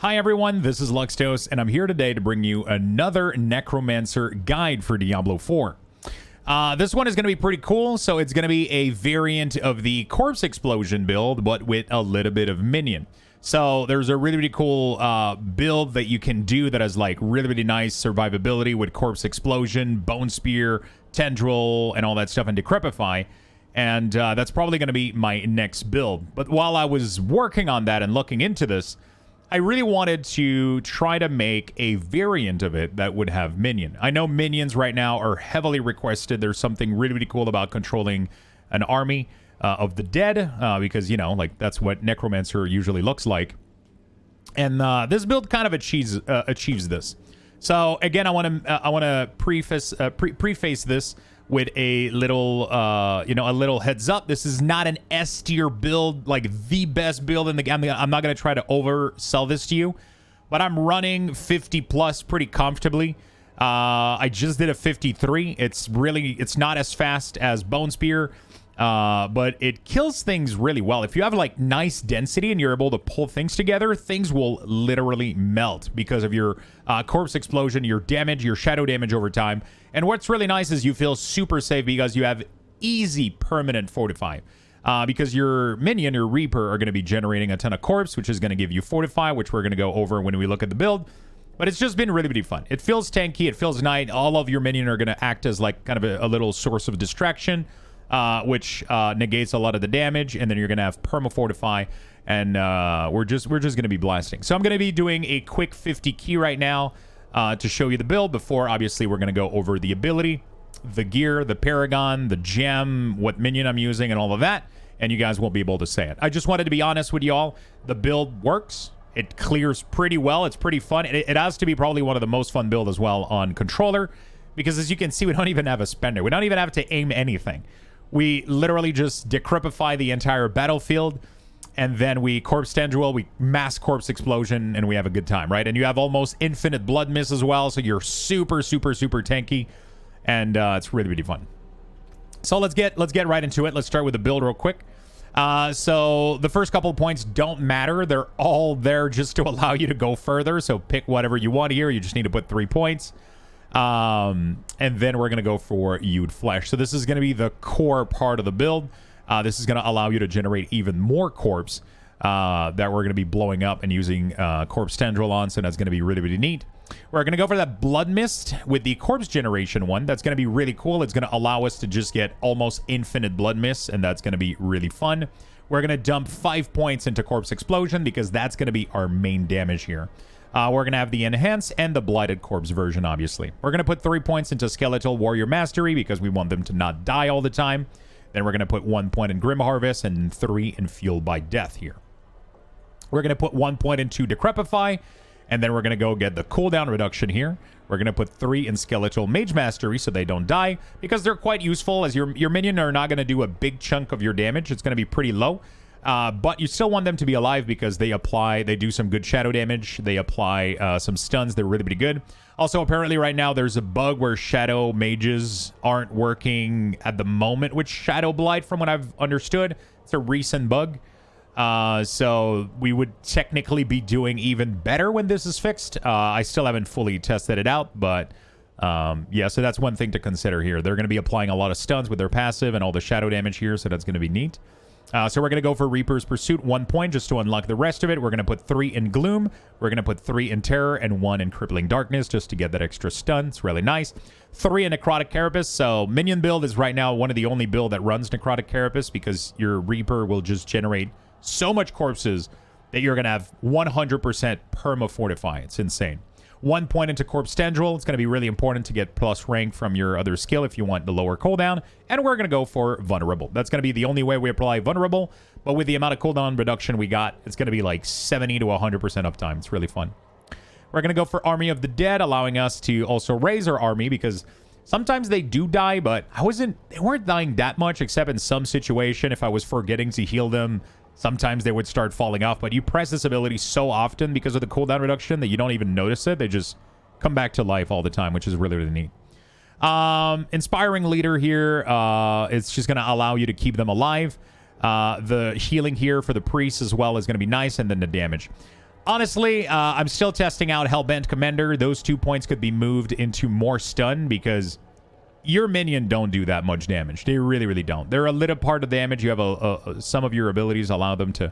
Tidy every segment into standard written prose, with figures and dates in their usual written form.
Hi everyone, this is Luxthos, and I'm here today to bring you another Necromancer guide for Diablo 4. This one is going to be pretty cool, so it's going to be a variant of the Corpse Explosion build, but with a little bit of Minion. So there's a really cool build that you can do that has like really nice survivability with Corpse Explosion, Bone Spear, Tendril, and all that stuff, and Decrepify. And that's probably going to be my next build. But while I was working on that and looking into this, I really wanted to try to make a variant of it that would have Minion. I know Minions right now are heavily requested. There's something really cool about controlling an army of the dead, because, you know, like that's what Necromancer usually looks like. And this build kind of achieves this. So again, I want to preface this with a little, a little heads up. This is not an S tier build, like the best build in the game. I'm not going to try to oversell this to you, but I'm running 50 plus pretty comfortably. I just did a 53. It's not as fast as Bone Spear, but it kills things really well. If you have like nice density and you're able to pull things together, things will literally melt because of your Corpse Explosion, your damage, your shadow damage over time. And what's really nice is you feel super safe because you have easy permanent Fortify. Because your Minion, your Reaper, are going to be generating a ton of Corpse, which is going to give you Fortify, which we're going to go over when we look at the build. But it's just been really fun. It feels tanky. It feels nice. All of your Minion are going to act as like kind of a little source of distraction, which negates a lot of the damage. And then you're going to have Perma Fortify. And we're just going to be blasting. So I'm going to be doing a quick 50 key right now to show you the build before, obviously, we're going to go over the ability, the gear, the Paragon, the gem, what Minion I'm using, and all of that. And you guys won't be able to say it. I just wanted to be honest with y'all. The build works. It clears pretty well. It's pretty fun. It has to be probably one of the most fun builds as well on controller. Because as you can see, we don't even have a spender. We don't even have to aim anything. We literally just decrepify the entire battlefield. And then we Corpse Tendril, we mass Corpse Explosion, and we have a good time, right? And you have almost infinite Blood Mist as well, so you're super tanky. And it's really fun. So let's get right into it. Let's start with the build real quick. So the first couple of points don't matter. They're all there just to allow you to go further. So pick whatever you want here. You just need to put 3 points. And then we're going to go for Hued Flesh. So this is going to be the core part of the build. This is going to allow you to generate even more Corpse that we're going to be blowing up and using Corpse Tendril on. So that's going to be really neat. We're going to go for that Blood Mist with the Corpse Generation one. That's going to be really cool. It's going to allow us to just get almost infinite Blood Mist, and that's going to be really fun. We're going to dump 5 points into Corpse Explosion because that's going to be our main damage here. We're going to have the Enhance and the Blighted Corpse version, obviously. We're going to put 3 points into Skeletal Warrior Mastery because we want them to not die all the time. Then we're going to put 1 point in Grim Harvest and 3 in Fueled by Death here. We're going to put 1 point into Decrepify, and then we're going to go get the cooldown reduction here. We're going to put 3 in Skeletal Mage Mastery so they don't die, because they're quite useful, as your minion are not going to do a big chunk of your damage. It's going to be pretty low. But you still want them to be alive because they do some good shadow damage. They apply some stuns. They're really good. Also, apparently right now there's a bug where shadow mages aren't working at the moment with Shadow Blight, from what I've understood. It's a recent bug. So we would technically be doing even better when this is fixed. I still haven't fully tested it out, but yeah, so that's one thing to consider here. They're going to be applying a lot of stuns with their passive and all the shadow damage here, so that's going to be neat. So we're going to go for Reaper's Pursuit, 1 point, just to unlock the rest of it. We're going to put 3 in Gloom. We're going to put 3 in Terror and 1 in Crippling Darkness, just to get that extra stun. It's really nice. 3 in Necrotic Carapace. So Minion build is right now one of the only build that runs Necrotic Carapace, because your Reaper will just generate so much corpses that you're going to have 100% Perma Fortify. It's insane. 1 point into Corpse Tendril. It's going to be really important to get plus rank from your other skill if you want the lower cooldown. And we're going to go for Vulnerable. That's going to be the only way we apply Vulnerable. But with the amount of cooldown reduction we got, it's going to be like 70 to 100% uptime. It's really fun. We're going to go for Army of the Dead, allowing us to also raise our army, because sometimes they do die, but they weren't dying that much, except in some situation if I was forgetting to heal them. Sometimes they would start falling off, but you press this ability so often because of the cooldown reduction that you don't even notice it. They just come back to life all the time, which is really neat. Inspiring Leader here. It's just going to allow you to keep them alive. The healing here for the priest as well is going to be nice, and then the damage. Honestly, I'm still testing out Hellbent Commander. Those 2 points could be moved into more stun because your minion don't do that much damage. They really, really don't. They're a little part of damage. You have some of your abilities allow them to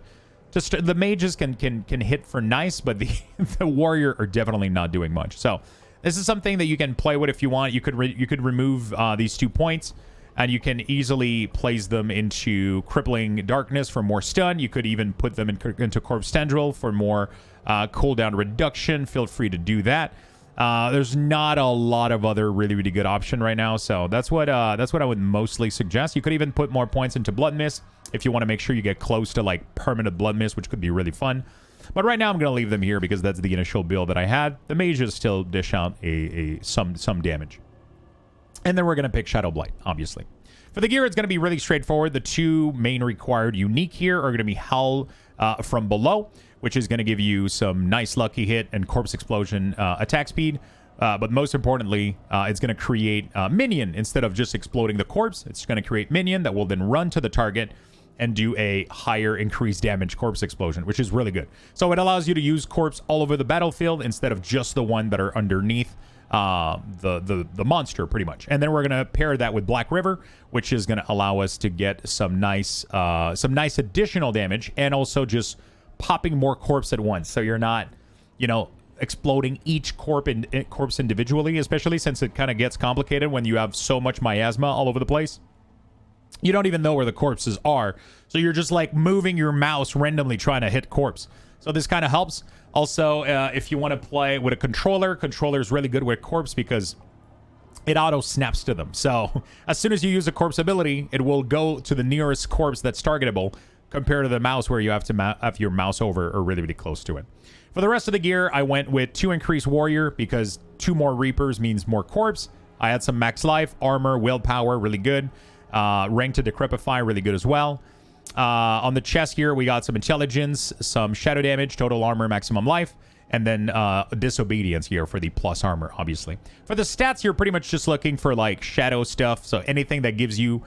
the mages can hit for nice, but the the warrior are definitely not doing much. So this is something that you can play with if you want. You could remove these 2 points, and you can easily place them into Crippling Darkness for more stun. You could even put them into Corpse Tendril for more cooldown reduction. Feel free to do that. There's not a lot of other really, really good option right now, so that's what I would mostly suggest. You could even put more points into Blood Mist if you want to make sure you get close to like permanent Blood Mist, which could be really fun. But right now I'm going to leave them here because that's the initial build that I had. The mages still dish out some damage. And then we're going to pick Shadow Blight, obviously. For the gear, it's going to be really straightforward. The 2 main required unique here are going to be Howl from Below, which is going to give you some nice lucky hit and Corpse Explosion attack speed. But most importantly, it's going to create Minion. Instead of just exploding the corpse, it's going to create Minion that will then run to the target and do a higher increased damage Corpse Explosion, which is really good. So it allows you to use Corpse all over the battlefield instead of just the one that are underneath the monster, pretty much. And then we're going to pair that with Black River, which is going to allow us to get some nice additional damage and also just popping more corpse at once. So you're not, exploding each corpse individually, especially since it kind of gets complicated when you have so much miasma all over the place. You don't even know where the corpses are. So you're just like moving your mouse randomly trying to hit corpse. So this kind of helps. Also, if you want to play with a controller is really good with corpse because it auto snaps to them. So as soon as you use a corpse ability, it will go to the nearest corpse that's targetable compared to the mouse where you have to have your mouse over or really, really close to it. For the rest of the gear, I went with 2 increased warrior because 2 more reapers means more corpse. I had some max life, armor, willpower, really good. Rank to decrepify, really good as well. On the chest here, we got some intelligence, some shadow damage, total armor, maximum life, and then disobedience here for the plus armor, obviously. For the stats, you're pretty much just looking for like shadow stuff. So anything that gives you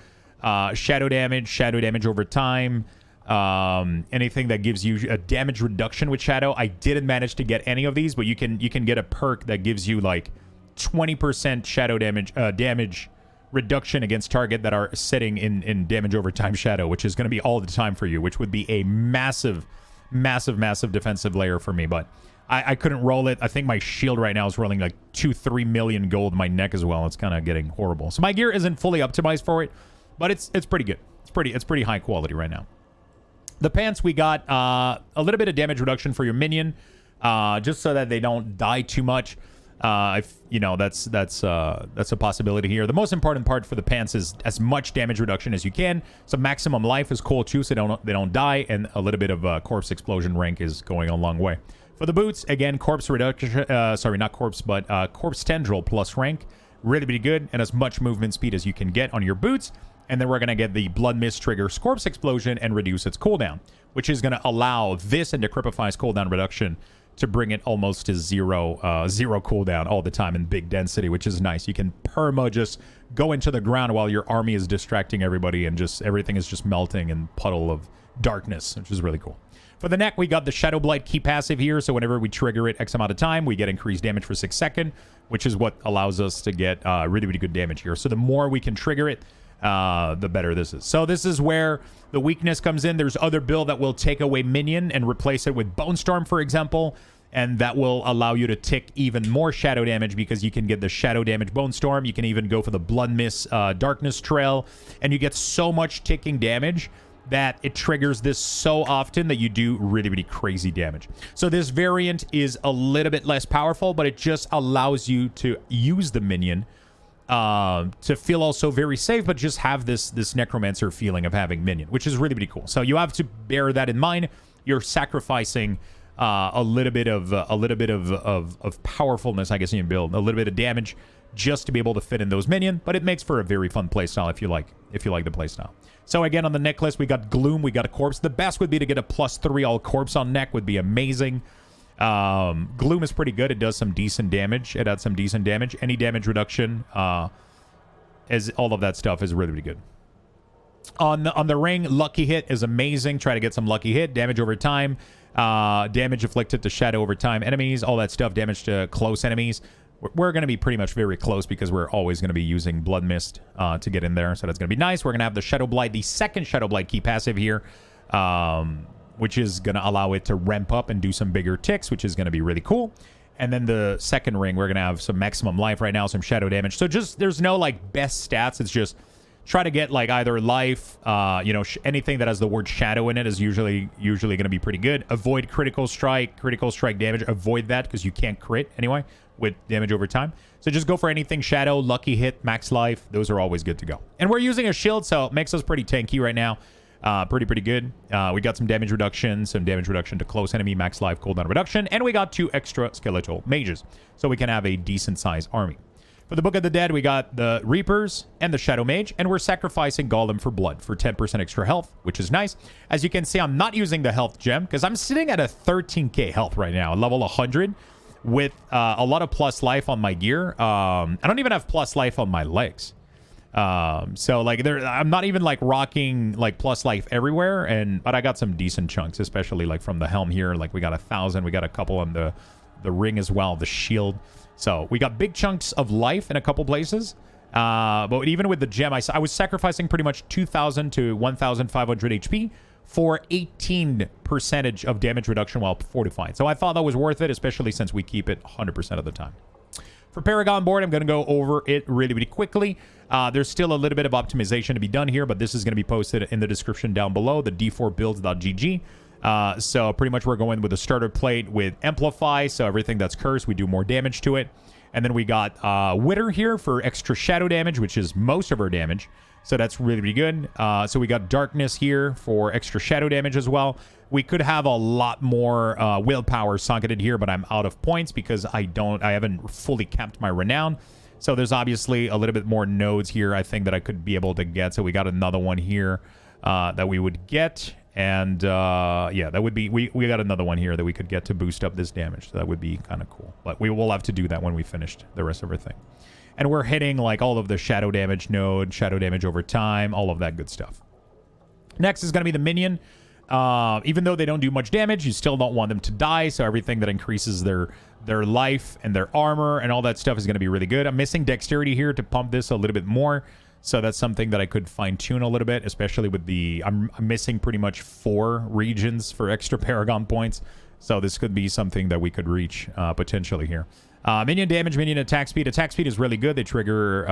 shadow damage over time, anything that gives you a damage reduction with shadow. I didn't manage to get any of these, but you can get a perk that gives you like 20% shadow damage reduction against target that are sitting in damage over time shadow, which is going to be all the time for you, which would be a massive defensive layer for me. But I couldn't roll it. I think my shield right now is rolling like 2-3 million gold in my neck as well. It's kind of getting horrible. So my gear isn't fully optimized for it, but it's pretty good. It's pretty high quality right now. The pants, we got a little bit of damage reduction for your minion, just so that they don't die too much. That's a possibility here. The most important part for the pants is as much damage reduction as you can. So maximum life is cool too, so they don't die, and a little bit of corpse explosion rank is going a long way. For the boots, again, corpse reduction. Sorry, not corpse, but corpse tendril plus rank, really, really good, and as much movement speed as you can get on your boots. And then we're going to get the Blood Mist trigger Corpse Explosion and reduce its cooldown, which is going to allow this and Decrepify's cooldown reduction to bring it almost to zero cooldown all the time in big density, which is nice. You can perma just go into the ground while your army is distracting everybody and just everything is just melting in puddle of darkness, which is really cool. For the neck, we got the Shadow Blight key passive here, so whenever we trigger it X amount of time, we get increased damage for 6 seconds, which is what allows us to get really, really good damage here. So the more we can trigger it, the better this is. So this is where the weakness comes in. There's other build that will take away Minion and replace it with Bone Storm, for example, and that will allow you to tick even more shadow damage because you can get the shadow damage Bone Storm. You can even go for the Blood Mist Darkness Trail, and you get so much ticking damage that it triggers this so often that you do really, really crazy damage. So this variant is a little bit less powerful, but it just allows you to use the Minion to feel also very safe, but just have this Necromancer feeling of having Minion, which is really, really cool. So you have to bear that in mind. You're sacrificing a little bit of powerfulness, I guess, in your build, a little bit of damage just to be able to fit in those minion, but it makes for a very fun playstyle if you like the playstyle. So again, on the necklace, we got Gloom, we got a Corpse. The best would be to get a +3 all Corpse on neck, would be amazing. Gloom is pretty good. It does some decent damage. It adds some decent damage. Any damage reduction, as all of that stuff is really, really good. On the ring, Lucky Hit is amazing. Try to get some Lucky Hit. Damage over time. Damage inflicted to shadow over time enemies, all that stuff. Damage to close enemies. We're going to be pretty much very close because we're always going to be using Blood Mist to get in there. So that's going to be nice. We're going to have the Shadow Blight, the second Shadow Blight key passive here, which is going to allow it to ramp up and do some bigger ticks, which is going to be really cool. And then the second ring, we're going to have some maximum life right now, some shadow damage. So just there's no like best stats. It's just try to get like either life, anything that has the word shadow in it is usually going to be pretty good. Avoid critical strike damage. Avoid that because you can't crit anyway with damage over time. So just go for anything shadow, lucky hit, max life. Those are always good to go. And we're using a shield, so it makes us pretty tanky right now. Pretty good. We got some damage reduction to close enemy, max life, cooldown reduction, and we got 2 extra skeletal mages, so we can have a decent sized army. For the Book of the Dead, we got the Reapers and the Shadow Mage, and we're sacrificing Golem for blood for 10% extra health, which is nice. As you can see, I'm not using the health gem because I'm sitting at a 13k health right now, level 100, with a lot of plus life on my gear. I don't even have plus life on my legs. So like I'm not even like rocking like plus life everywhere, but I got some decent chunks, especially like from the helm here. Like we got 1,000, we got a couple on the ring as well, the shield. So we got big chunks of life in a couple places. But even with the gem, I was sacrificing pretty much 2,000 to 1,500 HP for 18% of damage reduction while fortified. So I thought that was worth it, especially since we keep it 100% of the time. For Paragon board, I'm going to go over it really quickly. There's still a little bit of optimization to be done here, but this is going to be posted in the description down below, the d4builds.gg. So pretty much we're going with a starter plate with Amplify, so everything that's cursed, we do more damage to it. And then we got Wither here for extra shadow damage, which is most of our damage. So that's really good. So we got Darkness here for extra shadow damage as well. We could have a lot more willpower socketed here, but I'm out of points because I haven't fully capped my renown. So there's obviously a little bit more nodes here, I think, that I could be able to get. So we got another one here that we would get. And yeah, that would be, we got another one here that we could get to boost up this damage. So that would be kind of cool. But we will have to do that when we finished the rest of our thing. And we're hitting like all of the shadow damage node, shadow damage over time, all of that good stuff. Next is going to be the Minion. Even though they don't do much damage, you still don't want them to die. So everything that increases their life and their armor and all that stuff is going to be really good. I'm missing dexterity here to pump this a little bit more. So that's something that I could fine tune a little bit, especially with I'm missing pretty much 4 regions for extra Paragon points. So this could be something that we could reach potentially here. Minion damage, minion attack speed. Attack speed is really good. They trigger,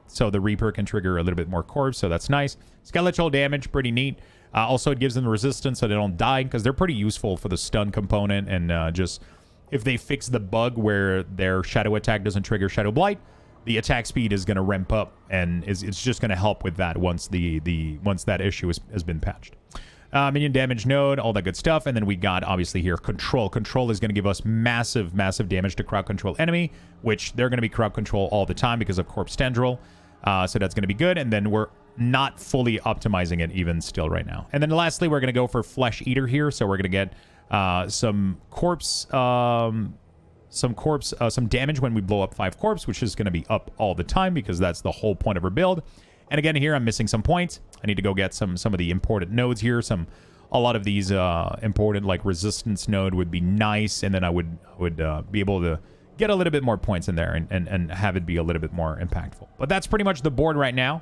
so the Reaper can trigger a little bit more corpse, so that's nice. Skeletal damage, pretty neat. Also, it gives them resistance so they don't die, because they're pretty useful for the stun component, and just if they fix the bug where their shadow attack doesn't trigger Shadow Blight, the attack speed is going to ramp up, and it's just going to help with that once once that issue has been patched. Minion damage node, all that good stuff. And then we got, obviously, here, control. Control is going to give us massive damage to crowd control enemy, which they're going to be crowd control all the time because of Corpse Tendril. So that's going to be good. And then we're not fully optimizing it even still right now. And then lastly, we're going to go for Flesh Eater here. So we're going to get some damage when we blow up 5 corpse, which is going to be up all the time because that's the whole point of our build. And again, here I'm missing some points. I need to go get some of the important nodes here. A lot of these important like resistance node would be nice, and then I would be able to get a little bit more points in there and have it be a little bit more impactful. But that's pretty much the board right now.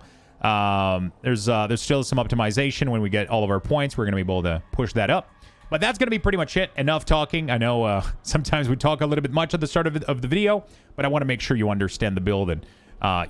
There's still some optimization. When we get all of our points, we're going to be able to push that up. But that's going to be pretty much it. Enough talking. I know sometimes we talk a little bit much at the start of the video, but I want to make sure you understand the build and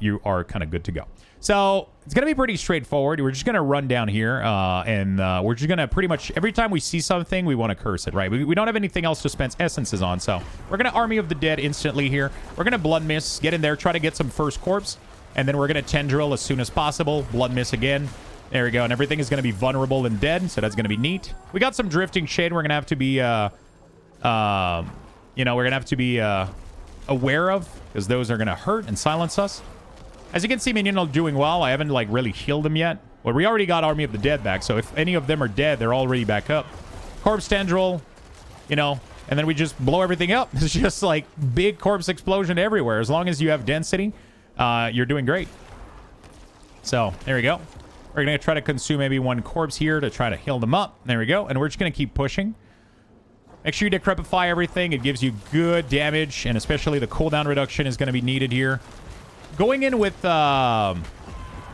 you are kind of good to go. So it's going to be pretty straightforward. We're just going to run down here and we're just going to pretty much, every time we see something, we want to curse it, right? We don't have anything else to spend essences on, so we're going to Army of the Dead instantly here. We're going to Blood Mist, get in there, try to get some first corpse, and then we're going to Tendril as soon as possible. Blood Mist again. There we go, and everything is going to be vulnerable and dead, so that's going to be neat. We got some Drifting Shade we're going to have to be, we're going to have to be aware of, because those are going to hurt and silence us. As you can see, Minion are doing well. I haven't, like, really healed them yet. Well, we already got Army of the Dead back, so if any of them are dead, they're already back up. Corpse Tendril, and then we just blow everything up. It's just, like, big corpse explosion everywhere. As long as you have density, you're doing great. So, there we go. We're going to try to consume maybe 1 corpse here to try to heal them up. There we go. And we're just going to keep pushing. Make sure you decrepify everything. It gives you good damage, and especially the cooldown reduction is going to be needed here. Going in with...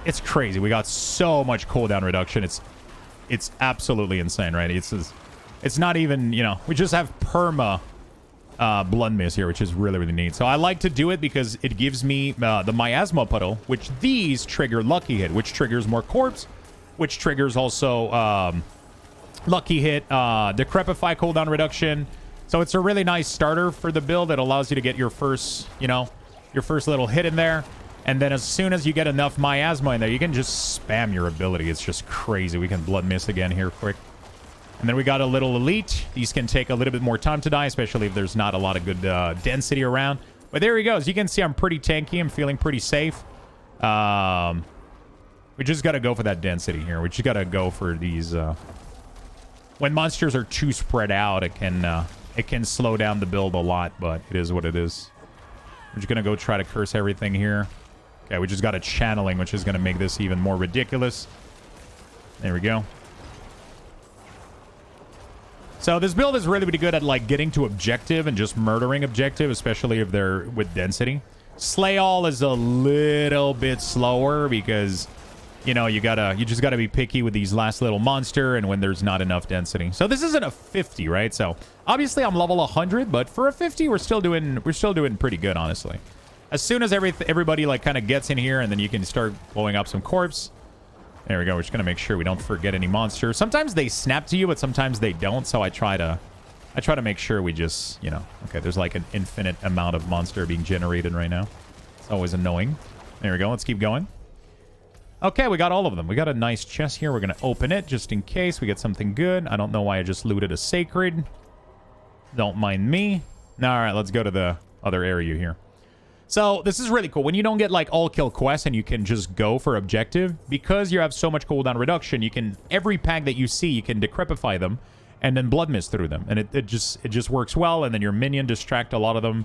it's crazy. We got so much cooldown reduction. It's absolutely insane, right? It's not even, you know... We just have perma blood mist here, which is really, really neat. So I like to do it because it gives me the miasma puddle, which these trigger lucky hit, which triggers more corpse, which triggers also lucky hit, decrepify cooldown reduction. So it's a really nice starter for the build that allows you to get your first, you know, your first little hit in there. And then as soon as you get enough miasma in there, you can just spam your ability. It's just crazy. We can blood mist again here quick. And then we got a little elite. These can take a little bit more time to die, especially if there's not a lot of good density around. But there he goes. You can see I'm pretty tanky. I'm feeling pretty safe. We just got to go for that density here. We just got to go for these. When monsters are too spread out, it can slow down the build a lot, but it is what it is. We're just going to go try to curse everything here. Okay, we just got a channeling, which is going to make this even more ridiculous. There we go. So this build is really, really good at like getting to objective and just murdering objective, especially if they're with density. Slay all is a little bit slower because, you know, you just gotta be picky with these last little monster and when there's not enough density. So this isn't a 50, right? So obviously I'm level 100, but for a 50, we're still doing pretty good, honestly. As soon as everybody like kind of gets in here, and then you can start blowing up some corpse. There we go. We're just gonna make sure we don't forget any monsters. Sometimes they snap to you, but sometimes they don't. So I try to make sure we just, you know, okay, there's like an infinite amount of monster being generated right now. It's always annoying. There we go. Let's keep going. Okay, we got all of them. We got a nice chest here. We're gonna open it just in case we get something good. I don't know why I just looted a sacred. Don't mind me. All right, let's go to the other area here. So this is really cool. When you don't get like all kill quests and you can just go for objective, because you have so much cooldown reduction, you can, every pack that you see, you can decrepify them and then blood mist through them. And it just works well. And then your minion distract a lot of them.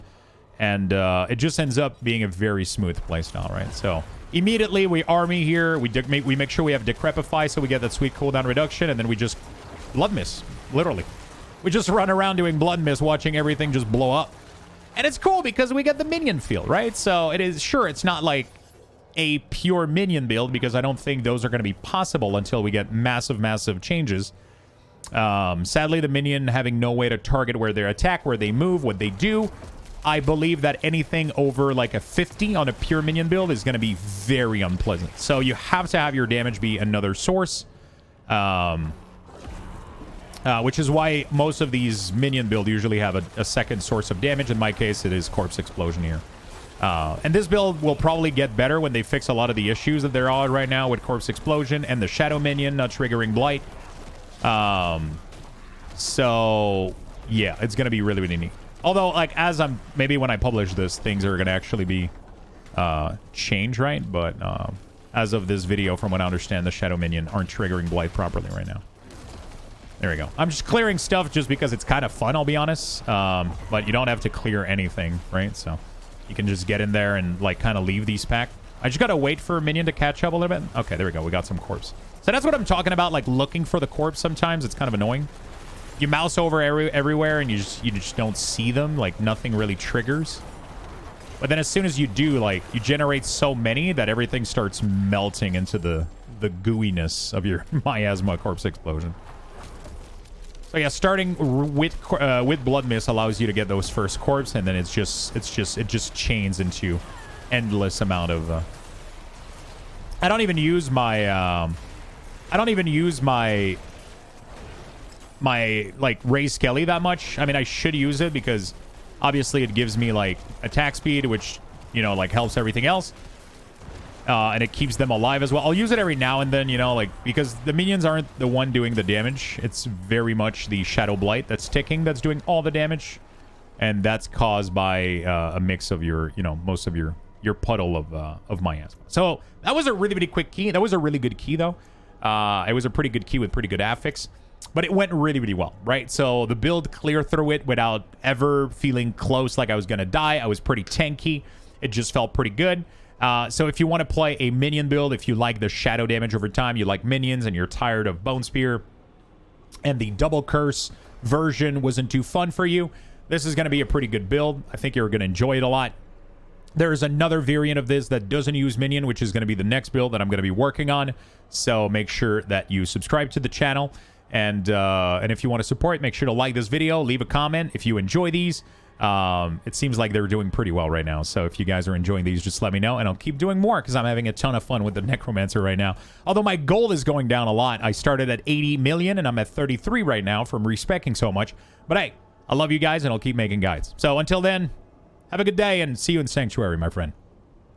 And it just ends up being a very smooth playstyle, right? So immediately we army here. We make sure we have decrepify so we get that sweet cooldown reduction. And then we just blood mist, literally. We just run around doing blood mist, watching everything just blow up. And it's cool because we get the minion feel, right? So it is, sure, it's not like a pure minion build because I don't think those are going to be possible until we get massive, massive changes. Sadly, the minion having no way to target where they attack, where they move, what they do. I believe that anything over like a 50 on a pure minion build is going to be very unpleasant. So you have to have your damage be another source. Which is why most of these minion build usually have a second source of damage. In my case, it is Corpse Explosion here. And this build will probably get better when they fix a lot of the issues that there are right now with Corpse Explosion and the Shadow Minion not triggering Blight. So, yeah, it's going to be really, really neat. Although, like, maybe when I publish this, things are going to actually be changed, right? But as of this video, from what I understand, the Shadow Minion aren't triggering Blight properly right now. There we go. I'm just clearing stuff just because it's kind of fun, I'll be honest. But you don't have to clear anything, right? So you can just get in there and, like, kind of leave these pack. I just got to wait for a minion to catch up a little bit. Okay, there we go. We got some corpse. So that's what I'm talking about, like, looking for the corpse sometimes. It's kind of annoying. You mouse over everywhere and you just don't see them. Like, nothing really triggers. But then as soon as you do, like, you generate so many that everything starts melting into the gooiness of your miasma corpse explosion. So yeah, starting with blood mist allows you to get those first corpse, and then it just chains into endless amount of. I don't even use my like Ray Skelly that much. I mean, I should use it because obviously it gives me like attack speed, which, you know, like helps everything else. And it keeps them alive as well. I'll use it every now and then, you know, like, because the minions aren't the one doing the damage. It's very much the Shadow Blight that's ticking that's doing all the damage. And that's caused by a mix of your, you know, most of your puddle of miasma. So that was a really, really quick key. That was a really good key, though. It was a pretty good key with pretty good affix. But it went really, really well, right? So the build cleared through it without ever feeling close like I was going to die. I was pretty tanky. It just felt pretty good. So if you want to play a minion build, if you like the shadow damage over time, you like minions and you're tired of Bone Spear and the double curse version wasn't too fun for you, this is going to be a pretty good build. I think you're going to enjoy it a lot. There is another variant of this that doesn't use Minion, which is going to be the next build that I'm going to be working on. So make sure that you subscribe to the channel. And if you want to support, make sure to like this video, leave a comment if you enjoy these. It seems like they're doing pretty well right now. So if you guys are enjoying these, just let me know, and I'll keep doing more because I'm having a ton of fun with the Necromancer right now. Although my gold is going down a lot. I started at 80 million, and I'm at 33 right now from respeccing so much. But hey, I love you guys, and I'll keep making guides. So until then, have a good day, and see you in Sanctuary, my friend.